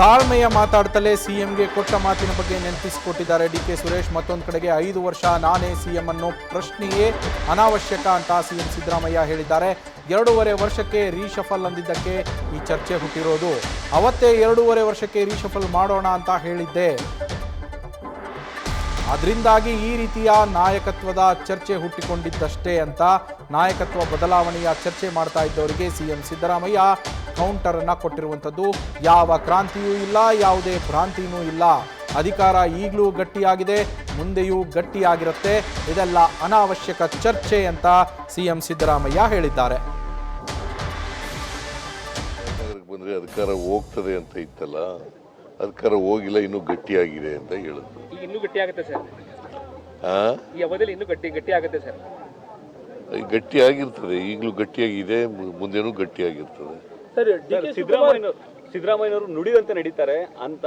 ತಾಳ್ಮೆಯ ಮಾತಾಡ್ತಲೇ ಸಿಎಂಗೆ ಕೊಟ್ಟ ಮಾತಿನ ಬಗ್ಗೆ ನೆನಪಿಸಿಕೊಟ್ಟಿದ್ದಾರೆ ಡಿಕೆ ಸುರೇಶ್. ಮತ್ತೊಂದು ಕಡೆಗೆ 5 ವರ್ಷ ನಾನೇ ಸಿಎಂ ಅನ್ನೋ ಪ್ರಶ್ನೆಯೇ ಅನಾವಶ್ಯಕ ಅಂತ ಸಿಎಂ ಸಿದ್ದರಾಮಯ್ಯ ಹೇಳಿದ್ದಾರೆ. 2.5 ವರ್ಷಕ್ಕೆ ರೀಶಫಲ್ ಅಂದಿದ್ದಕ್ಕೆ ಈ ಚರ್ಚೆ ಹುಟ್ಟಿರೋದು. ಅವತ್ತೇ 2.5 ವರ್ಷಕ್ಕೆ ರೀಶಫಲ್ ಮಾಡೋಣ ಅಂತ ಹೇಳಿದ್ದೆ. ಅದರಿಂದಾಗಿ ಈ ರೀತಿಯ ನಾಯಕತ್ವದ ಚರ್ಚೆ ಹುಟ್ಟಿಕೊಂಡಿದ್ದಷ್ಟೇ ಅಂತ ನಾಯಕತ್ವ ಬದಲಾವಣೆಯ ಚರ್ಚೆ ಮಾಡ್ತಾ ಇದ್ದವರಿಗೆ ಸಿಎಂ ಸಿದ್ದರಾಮಯ್ಯ ಕೌಂಟರ್ ಅನ್ನ ಕೊಟ್ಟಿರುವಂಥದ್ದು. ಯಾವ ಕ್ರಾಂತಿಯೂ ಇಲ್ಲ, ಯಾವುದೇ ಭ್ರಾಂತಿಯೂ ಇಲ್ಲ. ಅಧಿಕಾರ ಈಗಲೂ ಗಟ್ಟಿಯಾಗಿದೆ, ಮುಂದೆಯೂ ಗಟ್ಟಿಯಾಗಿರುತ್ತೆ. ಇದೆಲ್ಲ ಅನಾವಶ್ಯಕ ಚರ್ಚೆ ಅಂತ ಸಿಎಂ ಸಿದ್ದರಾಮಯ್ಯ ಹೇಳಿದ್ದಾರೆ. ಬಂದ್ರೆ ಅಧಿಕಾರ ಹೋಗ್ತದೆ ಅಂತ ಇತ್ತಲ್ಲ, ಅಧಿಕಾರ ಹೋಗಿಲ್ಲ, ಇನ್ನೂ ಗಟ್ಟಿಯಾಗಿದೆ ಅಂತ ಹೇಳಿದ್ರು. ಇನ್ನೂ ಗಟ್ಟಿ ಆಗುತ್ತೆ ಸರ್. ಈ ಅವಧಿಯಲ್ಲಿ ಇನ್ನೂ ಗಟ್ಟಿ ಆಗುತ್ತೆ ಸರ್. ಗಟ್ಟಿಯಾಗಿರ್ತದೆ, ಈಗಲೂ ಗಟ್ಟಿಯಾಗಿದೆ, ಮುಂದೇನೂ ಗಟ್ಟಿಯಾಗಿರ್ತದೆ. ಸರ್, ಸಿದ್ದರಾಮಯ್ಯನವರು ನುಡಿದಂತೆ ನಡೀತಾರೆ ಅಂತ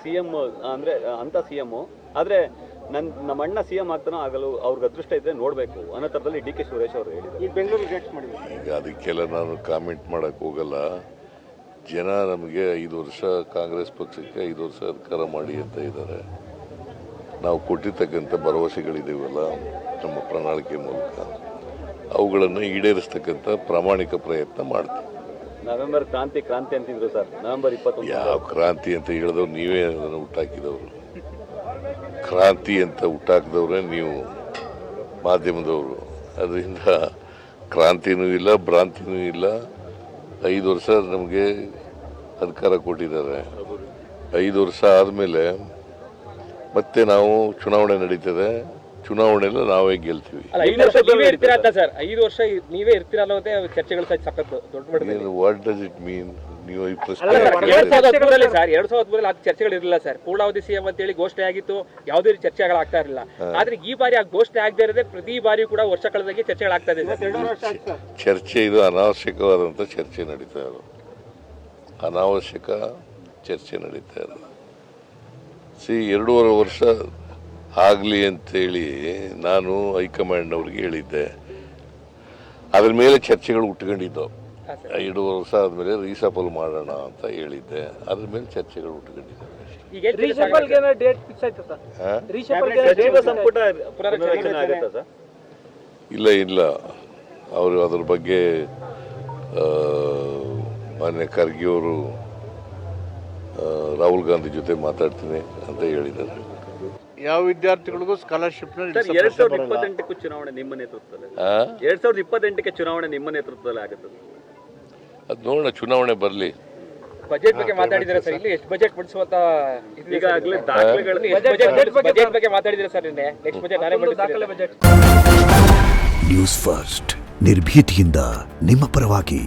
ಸಿಎಂ ಅಂದ್ರೆ ಅಂತ ಸಿಎಂ. ಆದ್ರೆ ನಮ್ಮ ಅಣ್ಣ ಸಿಎಂ ಆಗ್ತಾನೋ ಆಗಲು ಅವ್ರಿಗೆ ಅದೃಷ್ಟ ಇದ್ರೆ ನೋಡ್ಬೇಕು ಅನ್ನೋ ಥರದಲ್ಲಿ ಡಿ ಕೆ ಸುರೇಶ್ ಅವರು ಹೇಳಿದ್ದಾರೆ. ಈ ಬೆಂಗಳೂರು ರಿಜೆಕ್ಟ್ ಮಾಡಿದ್ದಾರೆ. ಈಗ ಅದಕ್ಕೆಲ್ಲ ನಾನು ಕಾಮೆಂಟ್ ಮಾಡಕ್ ಹೋಗಲ್ಲ. ಜನ ನಮಗೆ 5 ವರ್ಷ ಕಾಂಗ್ರೆಸ್ ಪಕ್ಷಕ್ಕೆ 5 ವರ್ಷ ಅಧಿಕಾರ ಮಾಡಿ ಅಂತ ಇದ್ದಾರೆ. ನಾವು ಕೊಟ್ಟಿರ್ತಕ್ಕಂಥ ಭರವಸೆಗಳಿದೆವಲ್ಲ ನಮ್ಮ ಪ್ರಣಾಳಿಕೆ ಮೂಲಕ, ಅವುಗಳನ್ನು ಈಡೇರಿಸ್ತಕ್ಕಂಥ ಪ್ರಾಮಾಣಿಕ ಪ್ರಯತ್ನ ಮಾಡ್ತೀವಿ. ನವೆಂಬರ್ ಕ್ರಾಂತಿ ಅಂತಿದ್ರು ಸರ್. ನವೆಂಬರ್ 21 ಯಾವ ಕ್ರಾಂತಿ ಅಂತ ಹೇಳಿದವ್ರು ನೀವೇ ಅದನ್ನು ಹುಟ್ಟಾಕಿದವರು. ಕ್ರಾಂತಿ ಅಂತ ಹುಟ್ಟಾಕಿದವ್ರೆ ನೀವು ಮಾಧ್ಯಮದವರು. ಅದರಿಂದ ಕ್ರಾಂತಿನೂ ಇಲ್ಲ, ಭ್ರಾಂತಿನೂ ಇಲ್ಲ. 5 ವರ್ಷ ನಮಗೆ ಅಧಿಕಾರ ಕೊಟ್ಟಿದ್ದಾರೆ. 5 ವರ್ಷ ಆದಮೇಲೆ ಮತ್ತೆ ನಾವು ಚುನಾವಣೆ ನಡೀತದೆ. ಚುನಾವಣೆಯಲ್ಲಿ ನಾವೇ ಗೆಲ್ತೀವಿ. 5 ವರ್ಷ ನೀವೇ ಇರ್ತೀರಾ ಅಂತ ಸರ್? 5 ವರ್ಷ ನೀವೇ ಇರ್ತೀರಾ ಅನ್ನೋದೇ ಚರ್ಚೆಗಳು ಸಖತ್ ದೊಡ್ಡ ಮಟ್ಟದಲ್ಲಿ. What does it mean? ನೀವು ಈ ಪ್ರಶ್ನೆ 2013 ಸರ್, 2013 ಅದು ಚರ್ಚೆಗಳಿರಲಿಲ್ಲ ಸರ್. ಪೂರ್ಣಾವಧಿ ಸಿಎಂ ಅಂತ ಹೇಳಿ ಘೋಷಣೆ ಆಗಿತ್ತು, ಯಾವುದೇ ರೀತಿ ಚರ್ಚೆಗಳಾಗ್ತಾ ಇರಲಿಲ್ಲ. ಆದ್ರೆ ಈ ಬಾರಿ ಆ ಘೋಷಣೆ ಆಗದೆ ಇರದೆ ಪ್ರತಿ ಬಾರಿ ಕೂಡ ವರ್ಷ ಕಳೆದಾಗೆ ಚರ್ಚೆಗಳಾಗ್ತಾ ಇದೆ. ಚರ್ಚೆ ಇದು ಅನಾವಶ್ಯಕವಾದಂಥ ಚರ್ಚೆ ನಡೀತಾ ಇರೋದು. ಅನಾವಶ್ಯಕ ಚರ್ಚೆ ನಡೀತಾ ಇರೋದು. 2.5 ವರ್ಷ ಆಗಲಿ ಅಂತೇಳಿ ನಾನು ಹೈಕಮಾಂಡ್ ಅವ್ರಿಗೆ ಹೇಳಿದ್ದೆ. ಅದ್ರ ಮೇಲೆ ಚರ್ಚೆಗಳು ಹುಟ್ಕೊಂಡಿದ್ದವು. 2.5 ವರ್ಷ ಆದಮೇಲೆ ರೀಸಫಲ್ ಮಾಡೋಣ ಅಂತ ಹೇಳಿದ್ದೆ. ಅದ್ರ ಮೇಲೆ ಚರ್ಚೆಗಳು ಹುಟ್ಕೊಂಡಿದ್ದಾವೆ. ಇಲ್ಲ, ಅವರು ಅದ್ರ ಬಗ್ಗೆ ಮಾನ್ಯ ಖರ್ಗೆ ಅವರು ರಾಹುಲ್ ಗಾಂಧಿ ಜೊತೆ ಮಾತಾಡ್ತೀನಿ ಅಂತ ಹೇಳಿದ್ದಾರೆ. ಯಾವ ವಿದ್ಯಾರ್ಥಿಗಳಿಗೂ ಸ್ಕಾಲರ್ಶಿಪ್ 2028ಕ್ಕೂ ಚುನಾವಣೆ ನಿಮ್ಮ ನೇತೃತ್ವದಲ್ಲಿ 2028ಕ್ಕೆ ಚುನಾವಣೆ ನಿಮ್ಮ ನೇತೃತ್ವದಲ್ಲಿ ಆಗುತ್ತದೆ. ಅದು ನೋಡೋಣ, ಚುನಾವಣೆ ಬರಲಿ. ಬಜೆಟ್ ಬಗ್ಗೆ ಮಾತಾಡಿದ್ರೆ ಸರ್, ಇಲ್ಲಿ ಎಷ್ಟು ಬಜೆಟ್ ಬಿಡಿಸುವಂತ ಈಗಾಗಲೇ ದಾಖಲೆಗಳು ಬಜೆಟ್ ಬಗ್ಗೆ ಮಾತಾಡಿದ್ರೆ ಸರ್, ನಿನ್ನೆ ನೆಕ್ಸ್ಟ್ ಬಜೆಟ್ ನಾನೇ ದಾಖಲೆ ಬಜೆಟ್. ನ್ಯೂಸ್ ಫಸ್ಟ್ ನಿರ್ಭೀತಿಯಿಂದ ನಿಮ್ಮ ಪರವಾಗಿ.